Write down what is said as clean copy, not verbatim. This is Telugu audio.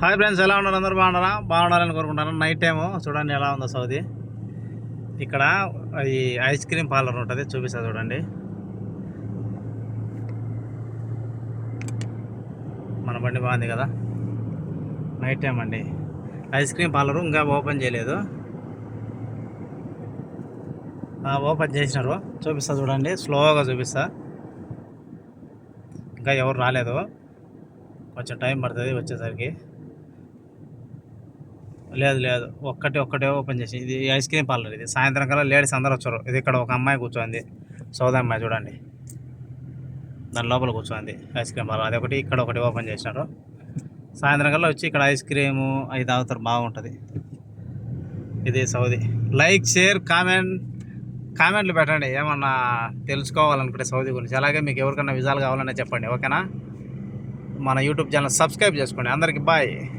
హాయ్ ఫ్రెండ్స్, ఎలా ఉన్నారు? అందరూ బాగున్నారని కోరుకుంటాను. నైట్ టైము చూడండి ఎలా ఉందో సౌదీ. ఇక్కడ ఈ ఐస్ క్రీమ్ పార్లర్ ఉంటుంది, చూపిస్తా చూడండి. మన బండి బాగుంది కదా. నైట్ టైం అండి. ఐస్ క్రీమ్ పార్లరు ఇంకా ఓపెన్ చేయలేదు, ఓపెన్ చేసినారు. చూపిస్తా చూడండి, స్లోగా చూపిస్తా. ఇంకా ఎవరు రాలేదు, కొంచెం టైం పడుతుంది వచ్చేసరికి. లేదు ఒక్కటే ఓపెన్ చేసి. ఇది ఐస్ క్రీమ్ పార్లర్. ఇది సాయంత్రం కల్లా లేడీస్ అందరూ వచ్చారు. ఇది ఇక్కడ ఒక అమ్మాయి కూర్చోంది, సౌద అమ్మాయి చూడండి, దాని లోపల కూర్చోంది ఐస్ క్రీమ్ పార్లర్. అదొకటి ఇక్కడ ఒకటి ఓపెన్ చేసినారు. సాయంత్రం కల్లా వచ్చి ఇక్కడ ఐస్ క్రీము అవి తాగుతారు, బాగుంటుంది. ఇది సౌదీ. లైక్, షేర్, కామెంట్లు పెట్టండి ఏమన్నా తెలుసుకోవాలనుకుంటే సౌదీ గురించి. అలాగే మీకు ఎవరికన్నా విజాలు కావాలనే చెప్పండి, ఓకేనా? మన యూట్యూబ్ ఛానల్ సబ్స్క్రైబ్ చేసుకోండి. అందరికీ బాయ్.